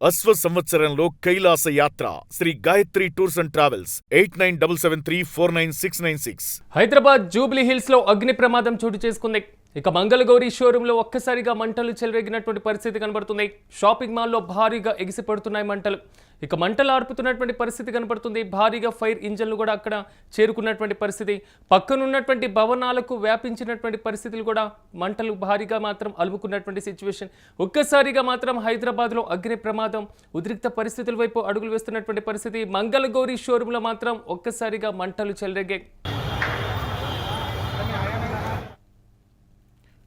అశ్వ సంవత్సరంలో కైలాస యాత్ర Shri Gayatri tours and travels 8977349696. Hyderabad Jubilee Hills లో అగ్ని ప్రమాదం చోటు చేసుకుంది. ఇక మంగళగౌరి షోరూమ్ లో ఒక్కసారిగా మంటలు చెలరేగినటువంటి పరిస్థితి కనబడుతుంది. షాపింగ్ మాల్లో భారీగా ఎగిసిపడుతున్నాయి మంటలు. ఇక మంటలు ఆర్పుతున్నటువంటి పరిస్థితి కనబడుతుంది. భారీగా ఫైర్ ఇంజన్లు కూడా అక్కడ చేరుకున్నటువంటి పరిస్థితి. పక్కనున్నటువంటి భవనాలకు వ్యాపించినటువంటి పరిస్థితులు కూడా మంటలు భారీగా మాత్రం అలుముకున్నటువంటి సిచ్యువేషన్. ఒక్కసారిగా మాత్రం హైదరాబాద్లో అగ్ని ప్రమాదం ఉద్రిక్త పరిస్థితుల వైపు అడుగులు వేస్తున్నటువంటి పరిస్థితి. మంగళగౌరి షోరూంలో మాత్రం ఒక్కసారిగా మంటలు చెలరేగాయి.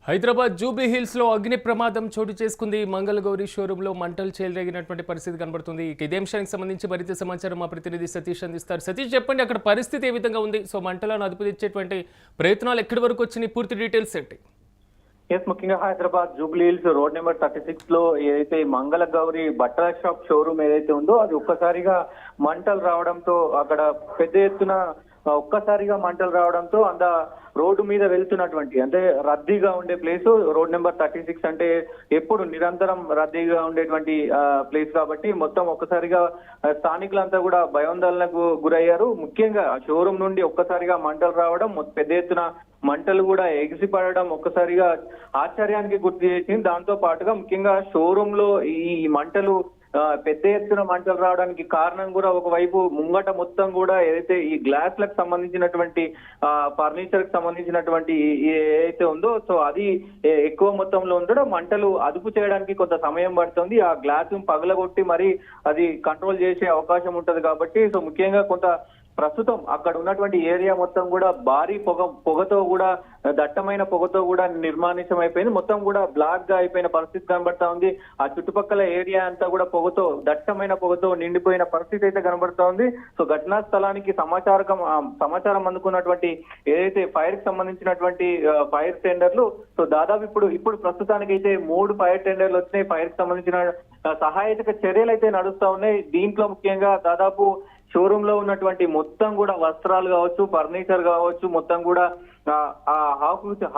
హైదరాబాద్ జూబ్లీ హిల్స్ లో అగ్ని ప్రమాదం చోటు చేసుకుంది. మంగళగౌరి షోరూమ్ లో మంటలు చెలరేగినటువంటి పరిస్థితి కనబడుతుంది. ఇదే అంశానికి సంబంధించి మరింత సమాచారం మా ప్రతినిధి సతీష్ అందిస్తారు. సతీష్, చెప్పండి, అక్కడ పరిస్థితి ఏ విధంగా ఉంది? సో మంటలను అదుపు తెచ్చేటువంటి ప్రయత్నాలు ఎక్కడి వరకు వచ్చినాయి? పూర్తి డీటెయిల్స్ ఏంటి? ముఖ్యంగా Hyderabad Jubilee hills road number 36 లో ఏదైతే మంగళగౌరి బట్టల షాప్ షోరూమ్ ఏదైతే ఉందో అది ఒక్కసారిగా మంటలు రావడంతో అక్కడ పెద్ద ఎత్తున ఒక్కసారిగా మంటలు రావడంతో రోడ్డు మీద వెళ్తున్నటువంటి అంటే రద్దీగా ఉండే ప్లేస్ రోడ్ నెంబర్ 36 అంటే ఎప్పుడు నిరంతరం రద్దీగా ఉండేటువంటి ప్లేస్ కాబట్టి మొత్తం ఒక్కసారిగా స్థానికులంతా కూడా భయోందోళనకు గురయ్యారు. ముఖ్యంగా షోరూమ్ నుండి ఒక్కసారిగా మంటలు రావడం, పెద్ద ఎత్తున మంటలు కూడా ఎగిసిపడడం ఒక్కసారిగా ఆశ్చర్యానికి గుర్తు చేసింది. దాంతో పాటుగా ముఖ్యంగా షోరూమ్ లో ఈ మంటలు పెద్ద ఎత్తున మంటలు రావడానికి కారణం కూడా ఒకవైపు ముంగట మొత్తం కూడా ఏదైతే ఈ గ్లాస్లకు సంబంధించినటువంటి ఫర్నిచర్ కి సంబంధించినటువంటి ఏదైతే ఉందో సో అది ఎక్కువ మొత్తంలో ఉండడం మంటలు అదుపు చేయడానికి కొంత సమయం పడుతుంది. ఆ గ్లాస్ పగలగొట్టి మరి అది కంట్రోల్ చేసే అవకాశం ఉంటది కాబట్టి సో ముఖ్యంగా కొంత ప్రస్తుతం అక్కడ ఉన్నటువంటి ఏరియా మొత్తం కూడా భారీ పొగతో కూడా దట్టమైన పొగతో కూడా నిర్మానుష్యం అయిపోయింది. మొత్తం కూడా బ్లాక్ గా అయిపోయిన పరిస్థితి కనబడతా ఉంది. ఆ చుట్టుపక్కల ఏరియా అంతా కూడా పొగతో దట్టమైన పొగతో నిండిపోయిన పరిస్థితి అయితే కనబడతా ఉంది. సో ఘటనా స్థలానికి సమాచారం అందుకున్నటువంటి ఏదైతే ఫైర్ కి సంబంధించినటువంటి ఫైర్ టెండర్లు సో దాదాపు ఇప్పుడు ప్రస్తుతానికి అయితే 3 ఫైర్ టెండర్లు వచ్చినాయి. ఫైర్ కి సంబంధించిన సహాయక చర్యలు అయితే నడుస్తా ఉన్నాయి. దీంట్లో ముఖ్యంగా దాదాపు షోరూమ్ లో ఉన్నటువంటి మొత్తం కూడా వస్త్రాలు కావచ్చు, ఫర్నిచర్ కావచ్చు, మొత్తం కూడా ఆ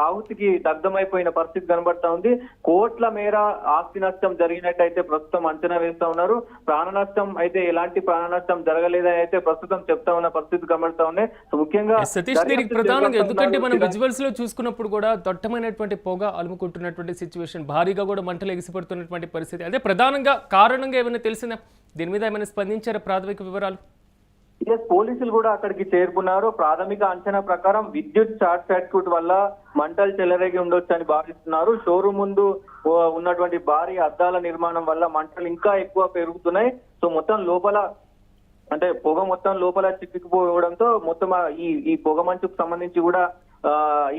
ఆహుతికి దగ్ధమైపోయిన పరిస్థితి కనబడతా ఉంది. కోట్ల మేర ఆస్తి నష్టం జరిగినట్టయితే ప్రస్తుతం అంచనా వేస్తా ఉన్నారు. ప్రాణ నష్టం అయితే ఎలాంటి ప్రాణ నష్టం జరగలేదని అయితే ప్రస్తుతం చెప్తా ఉన్న పరిస్థితి కనబడతా ఉన్నాయి. సో ముఖ్యంగా సతీష్, దీనికి ప్రధానంగా ఎందుకంటే మనం విజువల్స్ లో చూసుకున్నప్పుడు కూడా దట్టమైనటువంటి పొగ అలుముకుంటున్నటువంటి సిచ్యువేషన్, భారీగా కూడా మంటలు ఎగిసిపడుతున్నటువంటి పరిస్థితి. అదే ప్రధానంగా కారణంగా ఏమైనా తెలిసిందా? దీని మీద ఏమైనా స్పందించారా? ప్రాథమిక వివరాలు పోలీసులు కూడా అక్కడికి చేరుకున్నారు. ప్రాథమిక అంచనా ప్రకారం విద్యుత్ షార్ట్ సర్క్యూట్ వల్ల మంటలు చెలరేగి ఉండొచ్చు అని భావిస్తున్నారు. షోరూమ్ ముందు ఉన్నటువంటి భారీ అద్దాల నిర్మాణం వల్ల మంటలు ఇంకా ఎక్కువ పెరుగుతున్నాయి. సో మొత్తం లోపల అంటే పొగ మొత్తం లోపల చిక్కుకుపోవడంతో మొత్తం ఈ పొగ మంచుకు సంబంధించి కూడా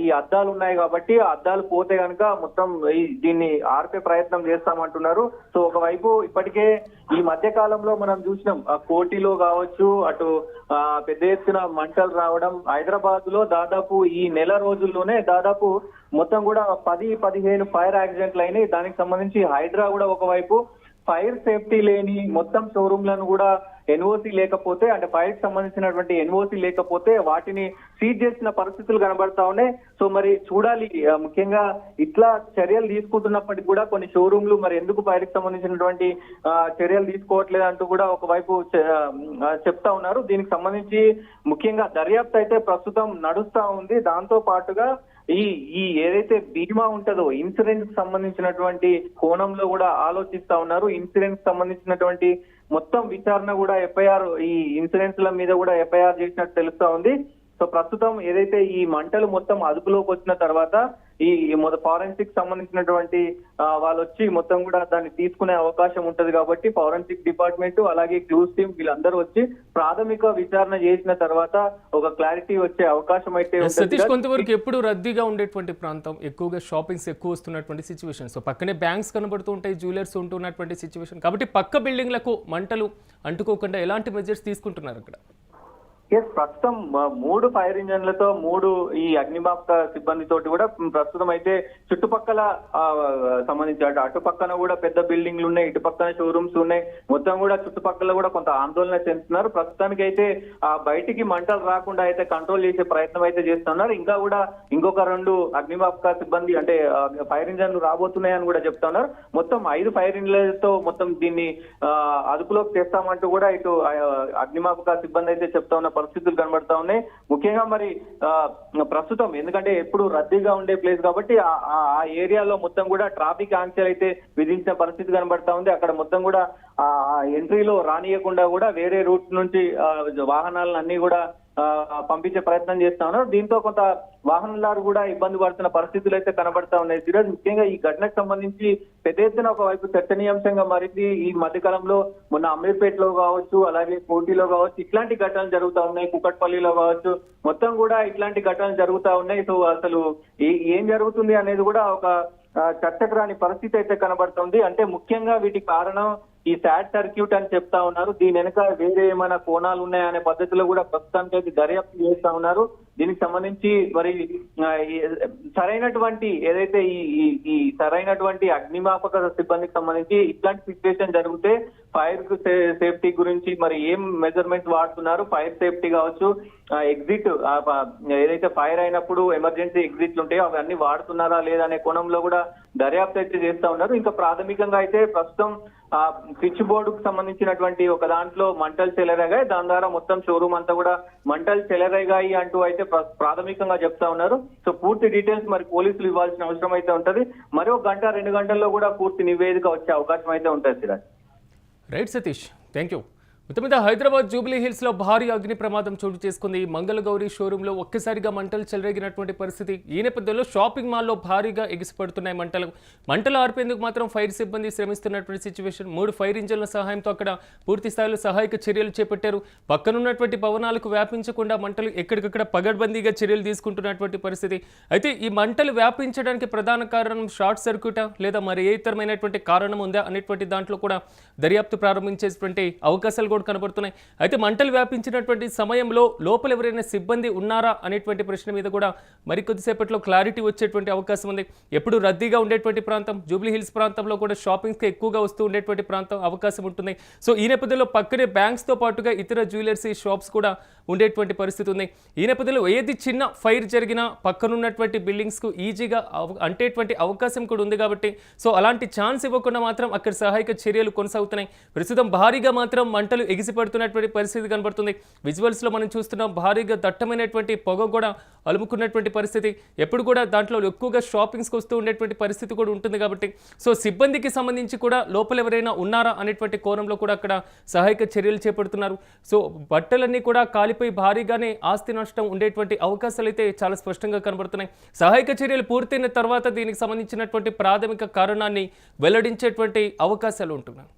ఈ అద్దాలు ఉన్నాయి కాబట్టి ఆ అద్దాలు పోతే కనుక మొత్తం దీన్ని ఆర్పే ప్రయత్నం చేస్తామంటున్నారు. సో ఒకవైపు ఇప్పటికే ఈ మధ్య కాలంలో మనం చూసినాం కోటిలో కావచ్చు, అటు పెద్ద ఎత్తున మంటలు రావడం. హైదరాబాద్ లో దాదాపు ఈ నెల రోజుల్లోనే దాదాపు మొత్తం కూడా 10-15 ఫైర్ యాక్సిడెంట్లు అయినాయి. దానికి సంబంధించి హైడ్రా కూడా ఒకవైపు ఫైర్ సేఫ్టీ లేని మొత్తం షోరూమ్లను కూడా ఎన్ఓసి లేకపోతే అంటే ఫైర్ కి సంబంధించినటువంటి ఎన్ఓసి లేకపోతే వాటిని సీజ్ చేసిన పరిస్థితులు కనబడతా ఉన్నాయి. సో మరి చూడాలి, ముఖ్యంగా ఇట్లా చర్యలు తీసుకుంటున్నప్పటికీ కూడా కొన్ని షోరూమ్లు మరి ఎందుకు ఫైర్ కి సంబంధించినటువంటి చర్యలు తీసుకోవట్లేదు అంటూ కూడా ఒకవైపు చెప్తా ఉన్నారు. దీనికి సంబంధించి ముఖ్యంగా దర్యాప్తు అయితే ప్రస్తుతం నడుస్తా ఉంది. దాంతో పాటుగా ఈ ఏదైతే బీమా ఉంటుందో ఇన్సూరెన్స్ సంబంధించినటువంటి కోణంలో కూడా ఆలోచిస్తా ఉన్నారు. ఇన్సూరెన్స్ సంబంధించినటువంటి మొత్తం విచారణ కూడా ఎఫ్ఐఆర్ ఈ ఇన్సూరెన్స్ల మీద కూడా ఎఫ్ఐఆర్ చేసినట్టు తెలుస్తా ఉంది. సో ప్రస్తుతం ఏదైతే ఈ మంటలు మొత్తం అదుపులోకి వచ్చిన తర్వాత ఈ ఫారెన్సిక్ సంబంధించినటువంటి వాళ్ళు వచ్చి మొత్తం కూడా దాన్ని తీసుకునే అవకాశం ఉంటది కాబట్టి ఫారెన్సిక్ డిపార్ట్మెంట్ అలాగే క్లూస్ టీమ్ వీళ్ళందరూ వచ్చి ప్రాథమిక విచారణ చేసిన తర్వాత ఒక క్లారిటీ వచ్చే అవకాశం అయితే సతీష్, కొంతవరకు ఎప్పుడు రద్దీగా ఉండేటువంటి ప్రాంతం, ఎక్కువగా షాపింగ్స్ ఎక్కువ వస్తున్నటువంటి సిచ్యువేషన్, సో పక్కనే బ్యాంక్స్ కనబడుతూ ఉంటాయి, జ్యువెలర్స్ ఉంటున్నటువంటి సిచ్యువేషన్ కాబట్టి పక్క బిల్డింగ్లకు మంటలు అంటుకోకుండా ఎలాంటి మెజర్స్ తీసుకుంటున్నారు అక్కడ? ప్రస్తుతం 3 ఫైర్ ఇంజన్లతో 3 ఈ అగ్నిమాపక సిబ్బందితోటి కూడా ప్రస్తుతం అయితే చుట్టుపక్కల సంబంధించి అటుపక్కన కూడా పెద్ద బిల్డింగ్లు ఉన్నాయి, ఇటు పక్కన షోరూమ్స్ ఉన్నాయి. మొత్తం కూడా చుట్టుపక్కల కూడా కొంత ఆందోళన చెందుతున్నారు. ప్రస్తుతానికి అయితే బయటికి మంటలు రాకుండా అయితే కంట్రోల్ చేసే ప్రయత్నం అయితే చేస్తున్నారు. ఇంకా కూడా ఇంకొక 2 అగ్నిమాపక సిబ్బంది అంటే ఫైర్ ఇంజన్లు రాబోతున్నాయని కూడా చెప్తున్నారు. మొత్తం 5 ఫైర్ ఇంజన్లతో మొత్తం దీన్ని అదుపులోకి తెస్తామంటూ కూడా ఇటు అగ్నిమాపక సిబ్బంది అయితే చెప్తా ఉన్న పరిస్థితులు కనబడతా ఉన్నాయి. ముఖ్యంగా మరి ప్రస్తుతం ఎందుకంటే ఎప్పుడు రద్దీగా ఉండే ప్లేస్ కాబట్టి ఆ ఏరియాలో మొత్తం కూడా ట్రాఫిక్ ఆంక్షలు అయితే విధించిన పరిస్థితి కనబడతా ఉంది. అక్కడ మొత్తం కూడా ఆ ఎంట్రీలో రానియకుండా కూడా వేరే రూట్ నుంచి వాహనాలను అన్ని కూడా పంపించే ప్రయత్నం చేస్తా ఉన్నారు. దీంతో కొంత వాహనదారు కూడా ఇబ్బంది పడుతున్న పరిస్థితులు అయితే కనబడతా ఉన్నాయి. సిరాజ్, ముఖ్యంగా ఈ ఘటనకు సంబంధించి పెద్ద ఎత్తున ఒకవైపు చర్చనీయాంశంగా మారింది. ఈ మధ్యకాలంలో మొన్న అమీర్పేటలో కావచ్చు, అలాగే కోటిలో కావచ్చు, ఇట్లాంటి ఘటనలు జరుగుతూ ఉన్నాయి. కుకట్పల్లిలో కావచ్చు, మొత్తం కూడా ఇట్లాంటి ఘటనలు జరుగుతూ ఉన్నాయి. సో అసలు ఏం జరుగుతుంది అనేది కూడా ఒక చర్చకు రాని పరిస్థితి అయితే కనబడుతుంది. అంటే ముఖ్యంగా వీటికి కారణం ఈ శాట్ సర్క్యూట్ అని చెప్తా ఉన్నారు. దీని వెనక వేరే ఏమైనా కోణాలు ఉన్నాయనే పద్ధతిలో కూడా ప్రస్తుతానికి అయితే దర్యాప్తు చేస్తా ఉన్నారు. దీనికి సంబంధించి మరి సరైనటువంటి ఏదైతే ఈ సరైనటువంటి అగ్నిమాపక సిబ్బందికి సంబంధించి ఇట్లాంటి సిచ్యువేషన్ జరిగితే ఫైర్ సేఫ్టీ గురించి మరి ఏం మెజర్మెంట్స్ వాడుతున్నారు, ఫైర్ సేఫ్టీ కావచ్చు, ఎగ్జిట్ ఏదైతే ఫైర్ అయినప్పుడు ఎమర్జెన్సీ ఎగ్జిట్లు ఉంటాయో అవన్నీ వాడుతున్నారా లేదా అనే కోణంలో కూడా దర్యాప్తు అయితే చేస్తా ఉన్నారు. ఇంకా ప్రాథమికంగా అయితే ప్రస్తుతం స్విచ్ బోర్డుకు సంబంధించినటువంటి ఒక దాంట్లో మంటలు చెలరేగాయి. దాని ద్వారా మొత్తం షోరూమ్ అంతా కూడా మంటలు చెలరేగాయి అంటూ అయితే ప్రాథమికంగా చెప్తా ఉన్నారు. సో పూర్తి డీటెయిల్స్ మరి పోలీసులు ఇవ్వాల్సిన అవసరం అయితే ఉంటది. మరో 1-2 గంటల్లో కూడా పూర్తి నివేదిక వచ్చే అవకాశం అయితే ఉంటుంది. Siraj, right Satish, thank you. మొత్తం మీద హైదరాబాద్ జూబ్లీ హిల్స్లో భారీ అగ్ని ప్రమాదం చోటు చేసుకుంది. మంగళగౌరి షోరూంలో ఒక్కసారిగా మంటలు చెలరేగినటువంటి పరిస్థితి. ఈ నేపథ్యంలో షాపింగ్ మాల్లో భారీగా ఎగిసిపడుతున్నాయి మంటలు ఆర్పేందుకు మాత్రం ఫైర్ సిబ్బంది శ్రమిస్తున్నటువంటి సిచ్యువేషన్. 3 ఫైర్ ఇంజన్ల సహాయంతో అక్కడ పూర్తి స్థాయిలో సహాయక చర్యలు చేపట్టారు. పక్కనున్నటువంటి భవనాలకు వ్యాపించకుండా మంటలు ఎక్కడికక్కడ పగడ్బందీగా చర్యలు తీసుకుంటున్నటువంటి పరిస్థితి. అయితే ఈ మంటలు వ్యాపించడానికి ప్రధాన కారణం షార్ట్ సర్క్యూటా లేదా మరి ఏ ఇతరమైనటువంటి కారణం ఉందా అనేటువంటి దాంట్లో కూడా దర్యాప్తు ప్రారంభించేటువంటి అవకాశాలు కూడా కనబడుతున్నాయి. అయితే మంటలు వ్యాపించినటువంటి సమయంలో లోపల ఎవరైనా సిబ్బంది ఉన్నారా అనేటువంటి ప్రశ్న మీద కూడా మరికొద్దిసేపట్లో క్లారిటీ వచ్చేటువంటి అవకాశం ఉంది. ఎప్పుడు రద్దీగా ఉండేటువంటి ప్రాంతం జూబ్లీ హిల్స్ ప్రాంతంలో కూడా షాపింగ్స్కి ఎక్కువగా వస్తూ ఉండేటువంటి ప్రాంతం అవకాశం ఉంటుంది. సో ఈ నేపథ్యంలో పక్కనే బ్యాంక్స్తో పాటుగా ఇతర జ్యువెలర్సీ షాప్స్ కూడా ఉండేటువంటి పరిస్థితి ఉంది. ఈ నేపథ్యంలో ఏది చిన్న ఫైర్ జరిగినా పక్కనున్నటువంటి బిల్డింగ్స్కు ఈజీగా అంటేటువంటి అవకాశం కూడా ఉంది కాబట్టి సో అలాంటి ఛాన్స్ ఇవ్వకుండా మాత్రం అక్కడ సహాయక చర్యలు కొనసాగుతున్నాయి. ప్రస్తుతం భారీగా మాత్రం మంటలు ఎగిసిపడుతున్నటువంటి పరిస్థితి కనబడుతుంది. విజువల్స్లో మనం చూస్తున్నాం భారీగా దట్టమైనటువంటి పొగ కూడా అలుముకున్నటువంటి పరిస్థితి. ఎప్పుడు కూడా దాంట్లో ఎక్కువగా షాపింగ్స్కి వస్తూ ఉండేటువంటి పరిస్థితి కూడా ఉంటుంది కాబట్టి సో సిబ్బందికి సంబంధించి కూడా లోపల ఎవరైనా ఉన్నారా అనేటువంటి కోణంలో కూడా అక్కడ సహాయక చర్యలు చేపడుతున్నారు. సో బట్టలన్నీ కూడా కాలిపోయి భారీగానే ఆస్తి నష్టం ఉండేటువంటి అవకాశాలు అయితే చాలా స్పష్టంగా కనబడుతున్నాయి. సహాయక చర్యలు పూర్తయిన తర్వాత దీనికి సంబంధించినటువంటి ప్రాథమిక కారణాన్ని వెల్లడించేటువంటి అవకాశాలు ఉంటున్నాయి.